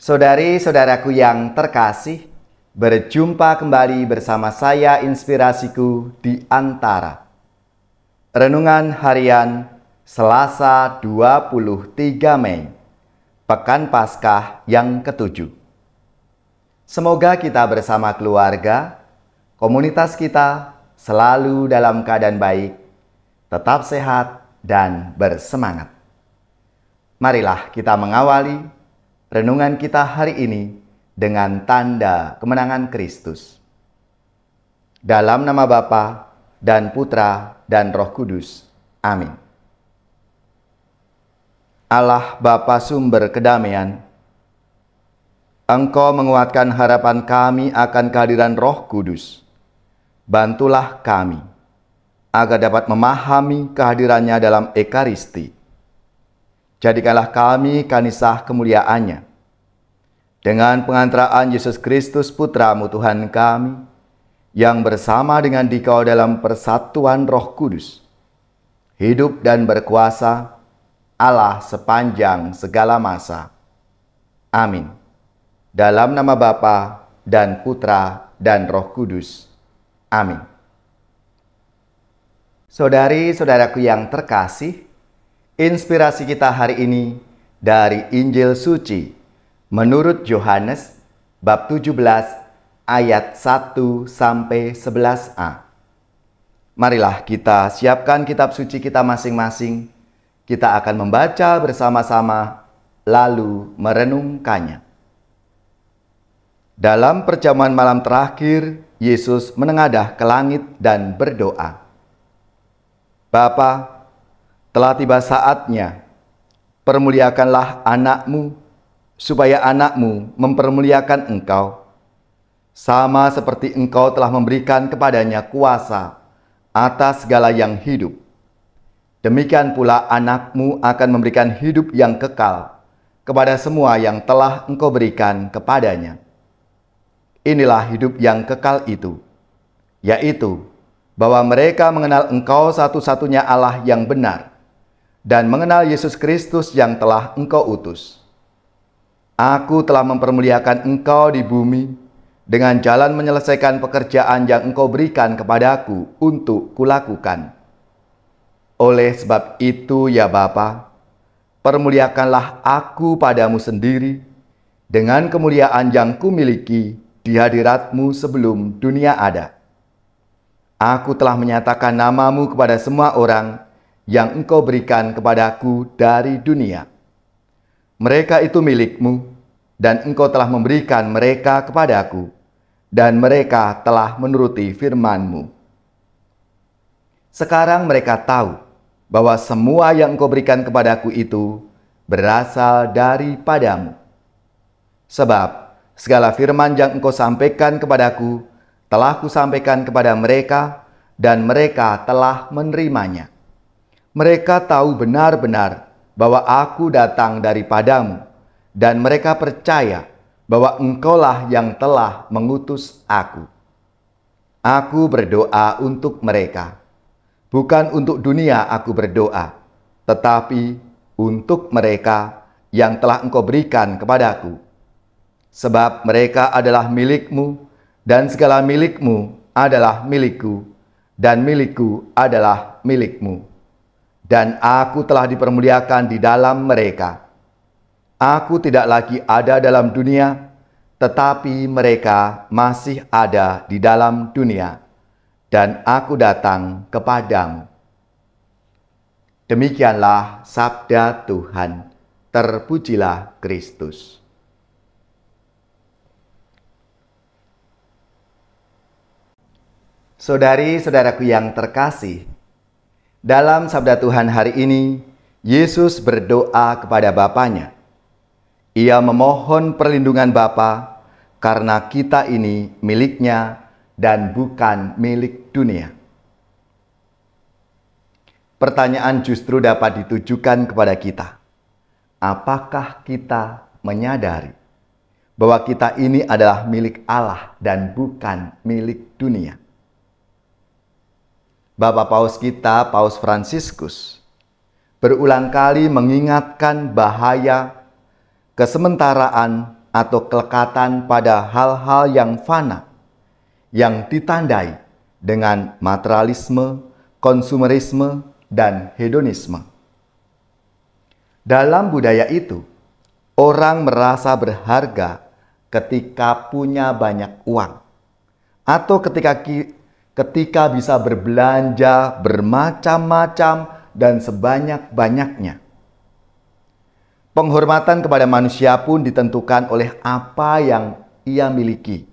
Saudari-saudaraku yang terkasih, berjumpa kembali bersama saya Inspirasiku di Antara. Renungan Harian Selasa 23 Mei, Pekan Paskah yang ke-7. Semoga kita bersama keluarga, komunitas kita selalu dalam keadaan baik, tetap sehat dan bersemangat. Marilah kita mengawali renungan kita hari ini dengan tanda kemenangan Kristus. Dalam nama Bapa dan Putra dan Roh Kudus. Amin. Allah Bapa sumber kedamaian, Engkau menguatkan harapan kami akan kehadiran Roh Kudus. Bantulah kami agar dapat memahami kehadirannya dalam Ekaristi. Jadikanlah kami kanisah kemuliaan-Nya. Dengan pengantaraan Yesus Kristus Putra-Mu Tuhan kami, yang bersama dengan Dikau dalam persatuan Roh Kudus, hidup dan berkuasa Allah sepanjang segala masa. Amin. Dalam nama Bapa dan Putra dan Roh Kudus. Amin. Saudari-saudaraku yang terkasih, inspirasi kita hari ini dari Injil Suci menurut Yohanes bab 17 ayat 1-11a. Marilah kita siapkan kitab suci kita masing-masing. Kita akan membaca bersama-sama lalu merenungkannya. Dalam perjamuan malam terakhir, Yesus menengadah ke langit dan berdoa. Bapa, telah tiba saatnya, permuliakanlah anak-Mu, supaya anak-Mu mempermuliakan Engkau, sama seperti Engkau telah memberikan kepadanya kuasa atas segala yang hidup. Demikian pula anak-Mu akan memberikan hidup yang kekal kepada semua yang telah Engkau berikan kepadanya. Inilah hidup yang kekal itu, yaitu bahwa mereka mengenal Engkau satu-satunya Allah yang benar, dan mengenal Yesus Kristus yang telah Engkau utus. Aku telah mempermuliakan Engkau di bumi dengan jalan menyelesaikan pekerjaan yang Engkau berikan kepadaku untuk kulakukan. Oleh sebab itu ya Bapa, permuliakanlah aku padamu sendiri dengan kemuliaan yang kumiliki di hadirat-Mu sebelum dunia ada. Aku telah menyatakan nama-Mu kepada semua orang yang Engkau berikan kepadaku dari dunia. Mereka itu milik-Mu, dan Engkau telah memberikan mereka kepadaku, dan mereka telah menuruti firman-Mu. Sekarang mereka tahu bahwa semua yang Engkau berikan kepadaku itu berasal daripadamu. Sebab segala firman yang Engkau sampaikan kepadaku telah Kusampaikan kepada mereka, dan mereka telah menerimanya. Mereka tahu benar-benar bahwa aku datang daripadamu, dan mereka percaya bahwa Engkaulah yang telah mengutus aku. Aku berdoa untuk mereka. Bukan untuk dunia aku berdoa, tetapi untuk mereka yang telah Engkau berikan kepadaku. Sebab mereka adalah milik-Mu, dan segala milik-Mu adalah milikku, dan milikku adalah milik-Mu. Dan aku telah dipermuliakan di dalam mereka. Aku tidak lagi ada dalam dunia, tetapi mereka masih ada di dalam dunia, dan aku datang kepadamu. Demikianlah sabda Tuhan. Terpujilah Kristus. Saudari-saudaraku yang terkasih, dalam sabda Tuhan hari ini, Yesus berdoa kepada Bapanya. Ia memohon perlindungan Bapa karena kita ini milik-Nya dan bukan milik dunia. Pertanyaan justru dapat ditujukan kepada kita. Apakah kita menyadari bahwa kita ini adalah milik Allah dan bukan milik dunia? Bapak Paus kita, Paus Fransiskus, berulang kali mengingatkan bahaya kesementaraan atau kelekatan pada hal-hal yang fana, yang ditandai dengan materialisme, konsumerisme, dan hedonisme. Dalam budaya itu, orang merasa berharga ketika punya banyak uang, atau ketika bisa berbelanja bermacam-macam dan sebanyak-banyaknya. Penghormatan kepada manusia pun ditentukan oleh apa yang ia miliki,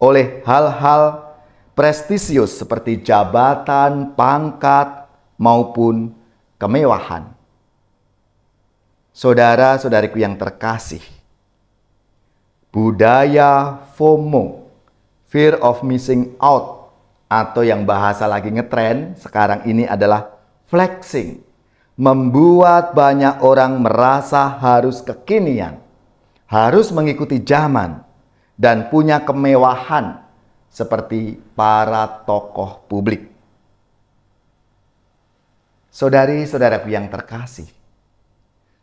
oleh hal-hal prestisius seperti jabatan, pangkat, maupun kemewahan. Saudara-saudariku yang terkasih, budaya FOMO, fear of missing out, atau yang bahasa lagi ngetren sekarang ini adalah flexing, membuat banyak orang merasa harus kekinian, harus mengikuti zaman, dan punya kemewahan seperti para tokoh publik. Saudari-saudaraku yang terkasih,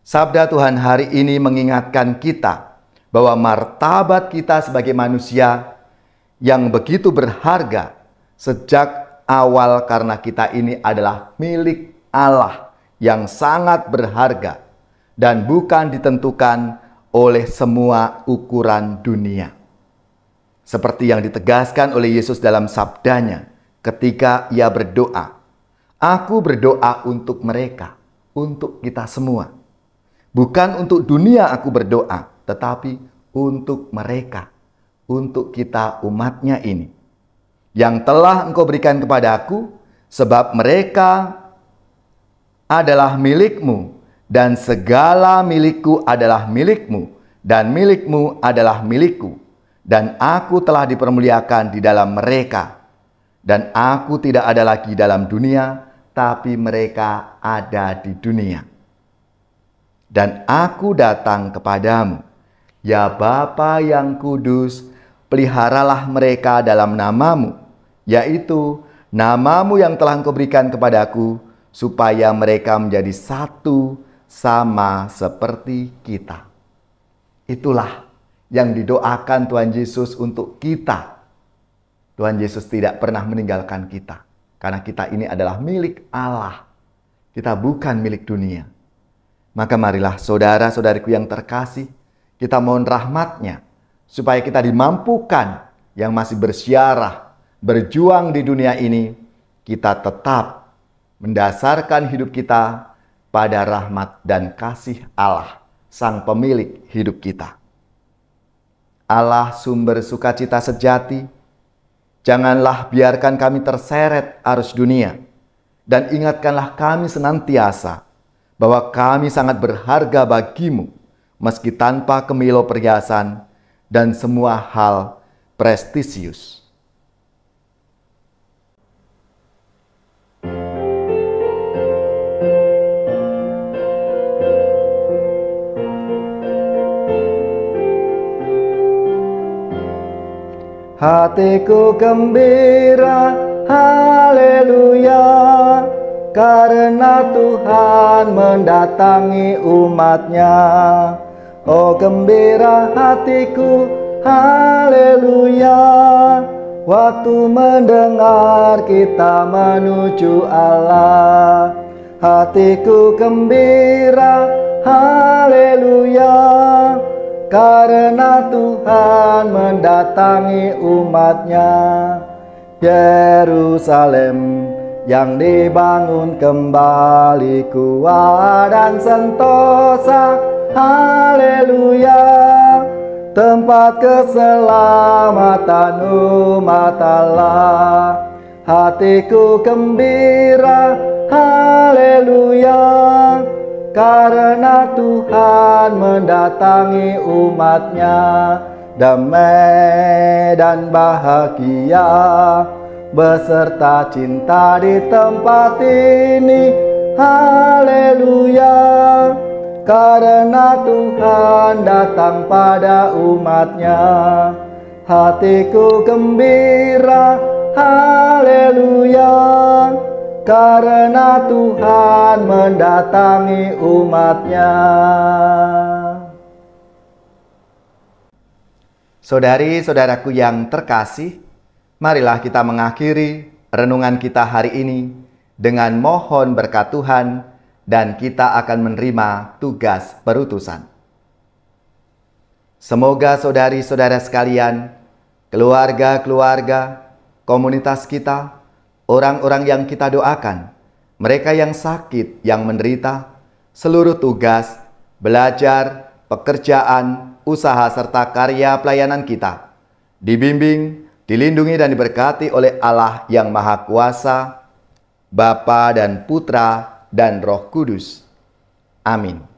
sabda Tuhan hari ini mengingatkan kita bahwa martabat kita sebagai manusia yang begitu berharga sejak awal karena kita ini adalah milik Allah yang sangat berharga dan bukan ditentukan oleh semua ukuran dunia. Seperti yang ditegaskan oleh Yesus dalam sabdanya ketika ia berdoa, "Aku berdoa untuk mereka," untuk kita semua. Bukan untuk dunia aku berdoa, tetapi untuk mereka, untuk kita umatnya ini, yang telah Engkau berikan kepadaku, sebab mereka adalah milikmu, dan segala milikku adalah milikmu, dan milikmu adalah milikku, dan aku telah dipermuliakan di dalam mereka, dan aku tidak ada lagi dalam dunia, tapi mereka ada di dunia. Dan aku datang kepadamu, ya Bapa yang kudus, peliharalah mereka dalam namamu, yaitu namamu yang telah Engkau berikan kepadaku, supaya mereka menjadi satu sama seperti kita. Itulah yang didoakan Tuhan Yesus untuk kita. Tuhan Yesus tidak pernah meninggalkan kita, karena kita ini adalah milik Allah. Kita bukan milik dunia. Maka marilah saudara-saudariku yang terkasih, kita mohon rahmat-Nya, supaya kita dimampukan yang masih bersiarah, berjuang di dunia ini, kita tetap mendasarkan hidup kita pada rahmat dan kasih Allah, Sang Pemilik hidup kita. Allah sumber sukacita sejati, janganlah biarkan kami terseret arus dunia, dan ingatkanlah kami senantiasa bahwa kami sangat berharga bagimu, meski tanpa kemilau perhiasan dan semua hal prestisius. Hatiku gembira, haleluya, karena Tuhan mendatangi umatnya. Oh gembira hatiku, haleluya, waktu mendengar kita menuju Allah. Hatiku gembira, haleluya, karena Tuhan mendatangi umatnya. Yerusalem yang dibangun kembali kuat dan sentosa, haleluya, tempat keselamatan umat Allah. Hatiku gembira, haleluya, karena Tuhan mendatangi umatnya. Damai dan bahagia beserta cinta di tempat ini, haleluya, karena Tuhan datang pada umatnya. Hatiku gembira, haleluya, karena Tuhan mendatangi umatnya. Saudari-saudaraku yang terkasih, marilah kita mengakhiri renungan kita hari ini dengan mohon berkat Tuhan dan kita akan menerima tugas perutusan. Semoga saudari-saudara sekalian, keluarga-keluarga, komunitas kita, orang-orang yang kita doakan, mereka yang sakit, yang menderita, seluruh tugas, belajar, pekerjaan, usaha serta karya pelayanan kita, dibimbing, dilindungi dan diberkati oleh Allah yang Maha Kuasa, Bapa dan Putra dan Roh Kudus. Amin.